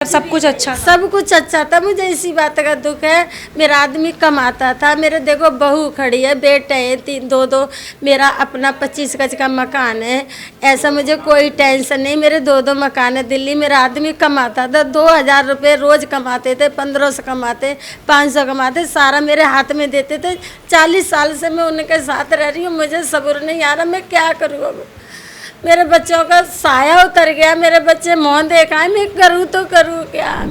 सब कुछ अच्छा था। मुझे इसी बात का दुख है, मेरा आदमी कमाता था, मेरे देखो बहू खड़ी है, बेटे हैं तीन दो, मेरा अपना 25 गज का मकान है। ऐसा मुझे कोई टेंशन नहीं, मेरे दो मकान है दिल्ली। मेरा आदमी कमाता था, 2000 रुपये रोज़ कमाते थे, 1500 कमाते, 500 कमाते, सारा मेरे हाथ में देते थे। 40 साल से मैं उनके साथ रह रही हूँ, मुझे सब्र नहीं आ रहा, मैं क्या करूँ अब। मेरे बच्चों का साया उतर गया, मेरे बच्चे मुँह देखा है, मैं करूँ तो करूँ क्या।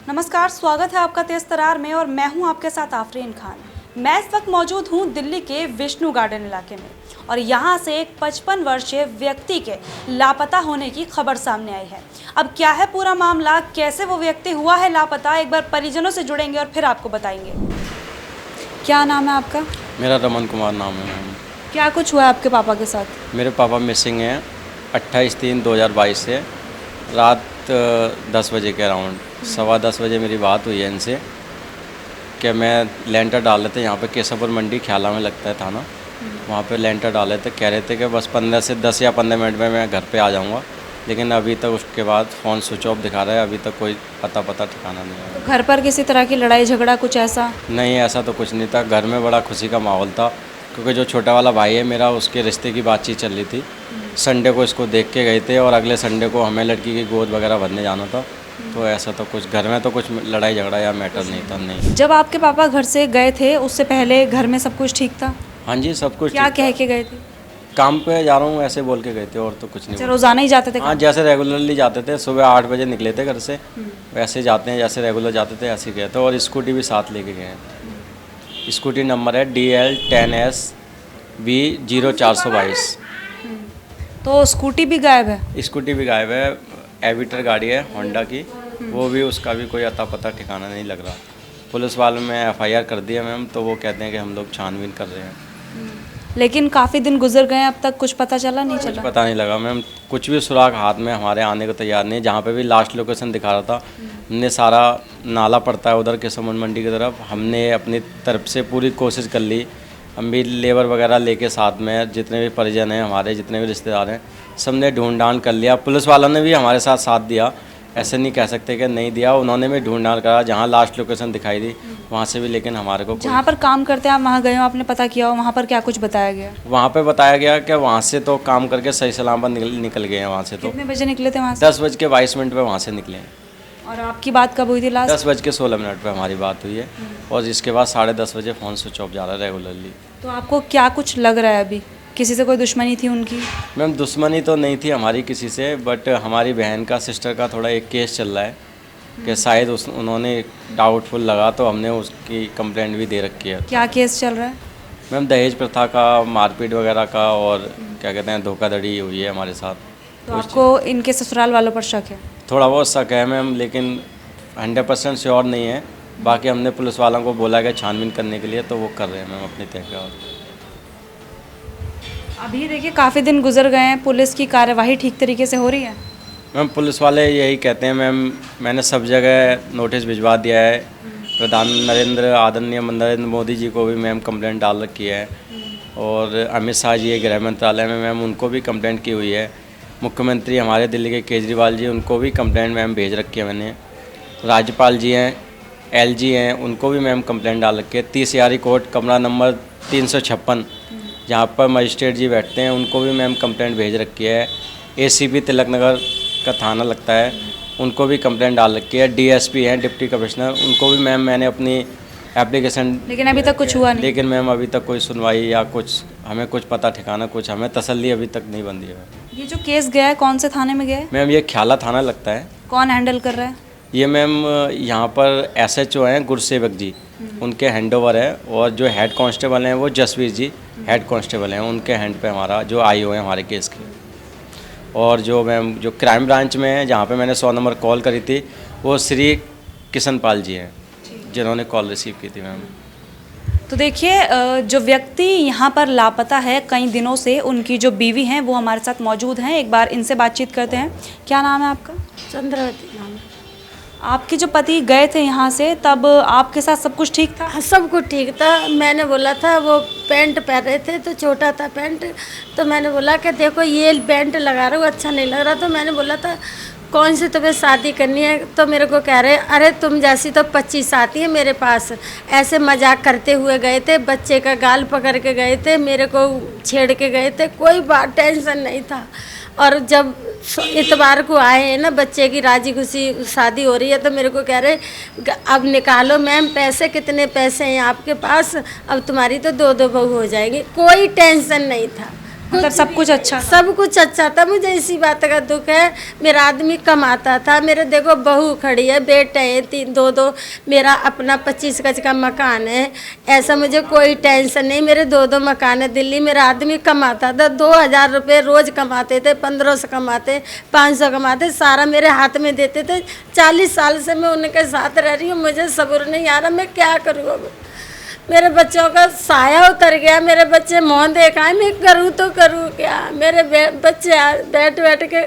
नमस्कार, स्वागत है आपका तेज तरार में और मैं हूं आपके साथ आफरीन खान। मैं इस वक्त मौजूद हूं दिल्ली के विष्णु गार्डन इलाके में और यहां से एक 55 वर्षीय व्यक्ति के लापता होने की खबर सामने आई है। अब क्या है पूरा मामला, कैसे वो व्यक्ति हुआ है लापता, एक बार परिजनों से जुड़ेंगे और फिर आपको बताएंगे। क्या नाम है आपका? मेरा रमन कुमार नाम है मैम। क्या कुछ हुआ है आपके पापा के साथ? मेरे पापा मिसिंग हैं 28/3/2022 से रात 10 बजे के अराउंड 10:15 बजे मेरी बात हुई है इनसे कि मैं लेंटर डाल रहे थे यहाँ पे केशवपुर मंडी ख्याला में लगता है थाना, वहाँ पे लेंटर डाले थे। कह रहे थे कि बस 15 से 10 या 15 मिनट में मैं घर पे आ जाऊँगा, लेकिन अभी तक उसके बाद फ़ोन स्विच ऑफ दिखा रहा है, अभी तक कोई पता ठिकाना नहीं है। तो घर पर किसी तरह की लड़ाई झगड़ा कुछ ऐसा? नहीं, ऐसा तो कुछ नहीं था। घर में बड़ा खुशी का माहौल था क्योंकि जो छोटा वाला भाई है मेरा, उसके रिश्ते की बातचीत चल रही थी। संडे को इसको देख के गए थे और अगले संडे को हमें लड़की की गोद वगैरह भरने जाना था। तो ऐसा तो कुछ घर में तो कुछ लड़ाई झगड़ा या मैटर नहीं था। नहीं। जब आपके पापा घर से गए थे उससे पहले घर में सब कुछ ठीक था? हाँ जी, सब कुछ क्या ठीक कह था। के गए थे? काम पे जा रहा हूँ ऐसे बोल के गए थे, और तो कुछ नहीं। रोजाना ही जाते थे? हाँ, जैसे रेगुलरली जाते थे। सुबह 8 बजे निकले थे घर से, वैसे जाते हैं जैसे रेगुलर जाते थे, ऐसे गए थे। और स्कूटी भी साथ लेके गए हैं। स्कूटी नंबर है DL10SB0422। तो स्कूटी भी गायब है? स्कूटी भी गायब है। एविटर गाड़ी है होंडा की, वो भी, उसका भी कोई अता पता ठिकाना नहीं लग रहा। पुलिस वालों में FIR कर दिया मैम, तो वो कहते हैं कि हम लोग छानबीन कर रहे हैं। लेकिन काफ़ी दिन गुजर गए, अब तक कुछ पता चला नहीं कुछ चला? पता नहीं लगा मैम, कुछ भी सुराग हाथ में हमारे आने को तैयार नहीं। जहाँ पे भी लास्ट लोकेशन दिखा रहा था, हमने सारा नाला पड़ता है उधर केशवपुर मंडी की तरफ, हमने अपनी तरफ से पूरी कोशिश कर ली। हम भी लेबर वगैरह लेके साथ में, जितने भी परिजन हैं हमारे, जितने भी रिश्तेदार हैं, सबने ढूंढ ढांड कर लिया। पुलिस वालों ने भी हमारे साथ दिया, ऐसे नहीं कह सकते कि नहीं दिया। उन्होंने भी ढूंढ ढांड करा, जहाँ लास्ट लोकेशन दिखाई दी वहाँ से भी, लेकिन हमारे को जहाँ पर काम करते हैं आप वहाँ गए हो, आपने पता किया हो, वहाँ पर क्या कुछ बताया गया? वहाँ पे बताया गया कि वहाँ से तो काम करके सही सलामत निकल गए हैं वहाँ से। तो कितने बजे निकले थे वहाँ से? 10:22 पे वहाँ से निकले हैं। और आपकी बात कब हुई थी लास्ट? 10:16 पे हमारी बात हुई है और इसके बाद 10:30 बजे फ़ोन स्विच ऑफ जा रहा है रेगुलरली। तो आपको क्या कुछ लग रहा है अभी? किसी से कोई दुश्मनी थी उनकी? मैम, दुश्मनी तो नहीं थी हमारी किसी से, बट हमारी बहन का, सिस्टर का थोड़ा एक केस चल रहा है कि शायद उन्होंने डाउटफुल लगा, तो हमने उसकी कंप्लेंट भी दे रखी है। क्या केस चल रहा है? मैम, दहेज प्रथा का, मारपीट वगैरह का, और क्या कहते हैं, धोखाधड़ी हुई है हमारे साथ। तो आपको इनके ससुराल वालों पर शक है? थोड़ा बहुत शक है मैम, लेकिन 100% श्योर नहीं है। बाकी हमने पुलिस वालों को बोला कि छानबीन करने के लिए, तो वो कर रहे हैं मैम अपनी तहकीकात। अभी देखिए काफ़ी दिन गुजर गए हैं, पुलिस की कार्यवाही ठीक तरीके से हो रही है? मैम, पुलिस वाले यही कहते हैं मैम, मैंने सब जगह नोटिस भिजवा दिया है। आदरणीय नरेंद्र मोदी जी को भी मैम कंप्लेंट डाल रखी है, और अमित शाह जी गृह मंत्रालय में मैम उनको भी कंप्लेंट की हुई है। मुख्यमंत्री हमारे दिल्ली के केजरीवाल जी, उनको भी कंप्लेंट मैम भेज रखी है मैंने। राज्यपाल जी हैं, LG हैं, उनको भी मैम कंप्लेंट डाल रखी है। 30 यारी कोर्ट कमरा नंबर 356 जहाँ पर मजिस्ट्रेट जी बैठते हैं, उनको भी मैम कंप्लेंट भेज रखी है। ACP तिलक नगर का थाना लगता है, उनको भी कंप्लेंट डाल रखी है। DSP हैं, डिप्टी कमिश्नर, उनको भी मैम मैंने अपनी एप्लीकेशन। लेकिन अभी तक कुछ हुआ नहीं? लेकिन मैम अभी तक कोई सुनवाई या कुछ हमें कुछ पता ठिकाना, कुछ हमें तसल्ली अभी तक नहीं बंधी है। ये जो केस गया है कौन से थाने में गया है? मैम, ये ख्याला थाना लगता है। कौन हैंडल कर रहा है ये? मैम, यहाँ पर SHO हैं गुरसेवक जी, उनके हैंडओवर है, और जो हेड कांस्टेबल हैं वो जसवीर जी हेड कांस्टेबल हैं, उनके हैंड पे हमारा जो IO है हमारे केस के। और जो मैम जो क्राइम ब्रांच में है, जहाँ पे मैंने 100 नंबर कॉल करी थी, वो श्री किशन पाल जी हैं, जिन्होंने कॉल रिसीव की थी मैम। तो देखिए जो व्यक्ति यहाँ पर लापता है कई दिनों से, उनकी जो बीवी हैं वो हमारे साथ मौजूद हैं, एक बार इनसे बातचीत करते हैं। क्या नाम है आपका? चंद्रवती नाम। आपके जो पति गए थे यहाँ से, तब आपके साथ सब कुछ ठीक था? हाँ, सब कुछ ठीक था। मैंने बोला था, वो पैंट पहन रहे थे तो छोटा था पैंट, तो मैंने बोला कि देखो ये पैंट लगा रहे हो अच्छा नहीं लग रहा, तो मैंने बोला था कौन सी तुम्हें शादी करनी है? तो मेरे को कह रहे अरे तुम जैसी तो 25 आती है मेरे पास। ऐसे मजाक करते हुए गए थे, बच्चे का गाल पकड़ के गए थे, मेरे को छेड़ के गए थे, कोई बात टेंशन नहीं था। और जब इतवार को आए हैं ना, बच्चे की राजी खुशी शादी हो रही है, तो मेरे को कह रहे अब निकालो मैम पैसे, कितने पैसे हैं आपके पास, अब तुम्हारी तो 2-2 बहू हो जाएंगी। कोई टेंशन नहीं था, मतलब सब कुछ अच्छा, सब कुछ अच्छा था। मुझे इसी बात का दुख है, मेरा आदमी कमाता था, मेरे देखो बहू खड़ी है, बेटे हैं 3-2, मेरा अपना 25 गज का मकान है। ऐसा मुझे कोई टेंशन नहीं, मेरे 2 मकान है दिल्ली। मेरा आदमी कमाता था, 2000 रुपये रोज़ कमाते थे, 1500 कमाते, 500 कमाते, सारा मेरे हाथ में देते थे। 40 साल से मैं उनके साथ रह रही हूँ, मुझे सब्र नहीं आ रहा, मैं क्या करूँ अब। मेरे बच्चों का साया उतर गया, मेरे बच्चे मुँह देखा है, मैं करूँ तो करूँ क्या। मेरे बच्चे बैठ के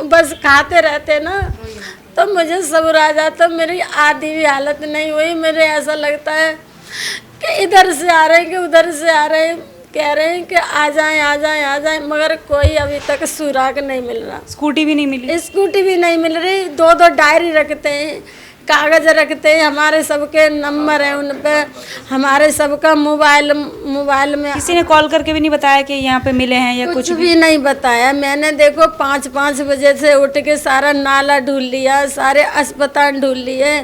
बस खाते रहते ना, तो मुझे सब्र आ जाता। मेरी आधी भी हालत नहीं हुई। मेरे ऐसा लगता है कि इधर से आ रहे हैं कि उधर से आ रहे हैं, कह रहे हैं कि आ जाएं आ जाएं आ जाएं, मगर कोई अभी तक सुराग नहीं मिल रहा। स्कूटी भी नहीं मिली? स्कूटी भी नहीं मिल रही। 2-2 डायरी रखते हैं, कागज़ रखते हैं, हमारे सबके नंबर हैं उन पे, हमारे सबका मोबाइल में। किसी ने कॉल करके भी नहीं बताया कि यहाँ पे मिले हैं या कुछ भी नहीं बताया। मैंने देखो 5-5 बजे से उठ के सारा नाला ढूंढ लिया, सारे अस्पताल ढूंढ लिए।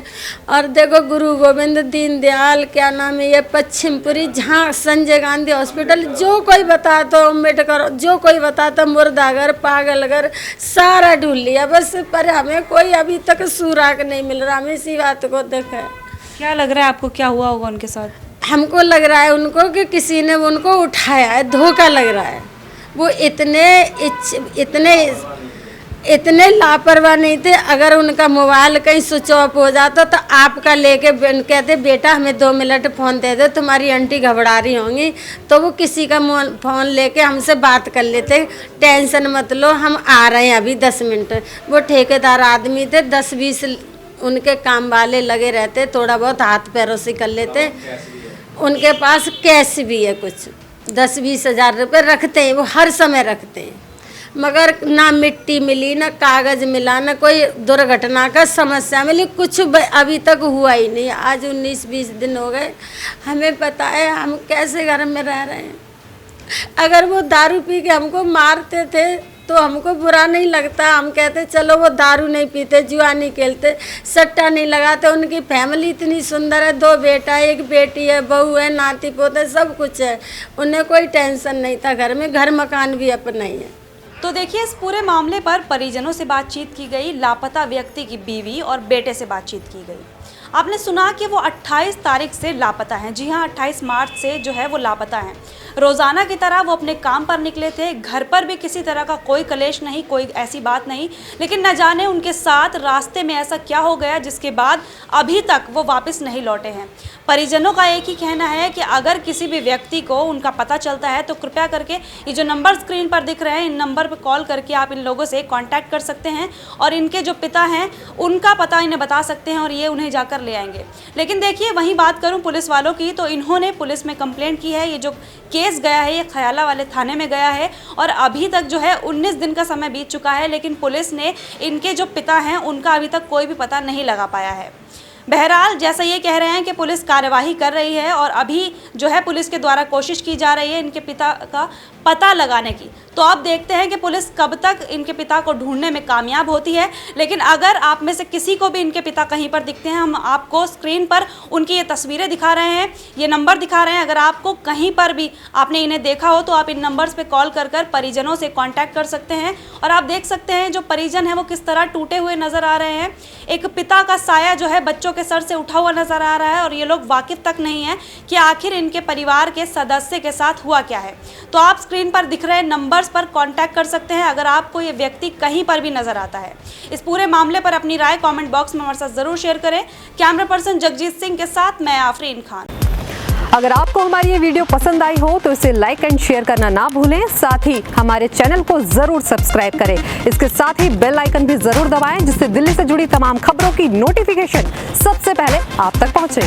और देखो गुरु गोविंद दीनदयाल क्या नाम है ये, पश्चिमपुरी, जहाँ संजय गांधी हॉस्पिटल, जो कोई बताता अम्बेडकर, जो कोई बताता मुर्दाघर, पागलघर, सारा ढूंढ लिया बस, पर हमें कोई अभी तक सुराग नहीं मिल रहा। इसी बात को देखा है। क्या लग रहा है आपको, क्या हुआ होगा उनके साथ? हमको लग रहा है उनको कि किसी ने उनको उठाया है, धोखा लग रहा है। वो इतने लापरवाह नहीं थे। अगर उनका मोबाइल कहीं स्विच ऑफ हो जाता तो आपका लेके कहते बेटा हमें 2 मिनट फ़ोन दे दो, तुम्हारी आंटी घबरा रही होंगी, तो वो किसी का फ़ोन लेके हमसे बात कर लेते, टेंशन मत लो हम आ रहे हैं अभी 10 मिनट। वो ठेकेदार आदमी थे, 10-20 उनके काम वाले लगे रहते, थोड़ा बहुत हाथ पैरों से कर लेते। उनके पास कैश भी है, कुछ 10-20 हज़ार रुपये रखते हैं, वो हर समय रखते हैं, मगर ना मिट्टी मिली, ना कागज़ मिला, ना कोई दुर्घटना का समस्या मिली, कुछ अभी तक हुआ ही नहीं। आज 19-20 दिन हो गए, हमें पता है हम कैसे घर में रह रहे हैं। अगर वो दारू पी के हमको मारते थे तो हमको बुरा नहीं लगता, हम कहते चलो वो दारू नहीं पीते, जुआ नहीं खेलते, सट्टा नहीं लगाते। उनकी फैमिली इतनी सुंदर है, 2 बेटा 1 बेटी है, बहू है, नाती पोते, सब कुछ है। उन्हें कोई टेंशन नहीं था घर में, घर मकान भी अपना ही है। तो देखिए, इस पूरे मामले पर परिजनों से बातचीत की गई, लापता व्यक्ति की बीवी और बेटे से बातचीत की गई। आपने सुना कि वो 28 तारीख से लापता हैं। जी हाँ, 28 मार्च से जो है वो लापता हैं। रोज़ाना की तरह वो अपने काम पर निकले थे, घर पर भी किसी तरह का कोई कलेश नहीं, कोई ऐसी बात नहीं, लेकिन न जाने उनके साथ रास्ते में ऐसा क्या हो गया जिसके बाद अभी तक वो वापस नहीं लौटे हैं। परिजनों का एक ही कहना है कि अगर किसी भी व्यक्ति को उनका पता चलता है तो कृपया करके ये जो नंबर स्क्रीन पर दिख रहे हैं, इन नंबर पर कॉल करके आप इन लोगों से कांटेक्ट कर सकते हैं और इनके जो पिता हैं उनका पता इन्हें बता सकते हैं और ये उन्हें जाकर ले आएंगे। लेकिन देखिए, वहीं बात करूं पुलिस वालों की, तो इन्होंने पुलिस में कंप्लेंट की है। ये जो केस गया है ये खयाला वाले थाने में गया है और अभी तक जो है 19 दिन का समय बीत चुका है, लेकिन पुलिस ने इनके जो पिता हैं उनका अभी तक कोई भी पता नहीं लगा पाया है। बहरहाल, जैसा ये कह रहे हैं कि पुलिस कार्यवाही कर रही है और अभी जो है पुलिस के द्वारा कोशिश की जा रही है इनके पिता का पता लगाने की। तो आप देखते हैं कि पुलिस कब तक इनके पिता को ढूंढने में कामयाब होती है। लेकिन अगर आप में से किसी को भी इनके पिता कहीं पर दिखते हैं, हम आपको स्क्रीन पर उनकी ये तस्वीरें दिखा रहे हैं, ये नंबर दिखा रहे हैं। अगर आपको कहीं पर भी आपने इन्हें देखा हो तो आप इन नंबर्स पे कॉल कर परिजनों से कांटेक्ट कर सकते हैं। और आप देख सकते हैं जो परिजन हैं वो किस तरह टूटे हुए नज़र आ रहे हैं। एक पिता का साया जो है बच्चों के सर से उठा हुआ नज़र आ रहा है और ये लोग वाकिफ तक नहीं है कि आखिर इनके परिवार के सदस्य के साथ हुआ क्या है। तो आप स्क्रीन पर दिख रहे नंबर्स पर कांटेक्ट कर सकते हैं अगर आपको ये व्यक्ति कहीं पर भी नजर आता है। इस पूरे मामले पर अपनी राय कमेंट बॉक्स में हमारे साथ जरूर शेयर करें। कैमरा पर्सन जगजीत सिंह के साथ मैं आफरीन खान। अगर आपको हमारी ये वीडियो पसंद आई हो तो इसे लाइक एंड शेयर करना ना भूलें। साथ ही हमारे चैनल को जरूर सब्सक्राइब करें। इसके साथ ही बेल आइकन भी जरूर दबाएं जिससे दिल्ली से जुड़ी तमाम खबरों की नोटिफिकेशन सबसे पहले आप तक पहुंचे।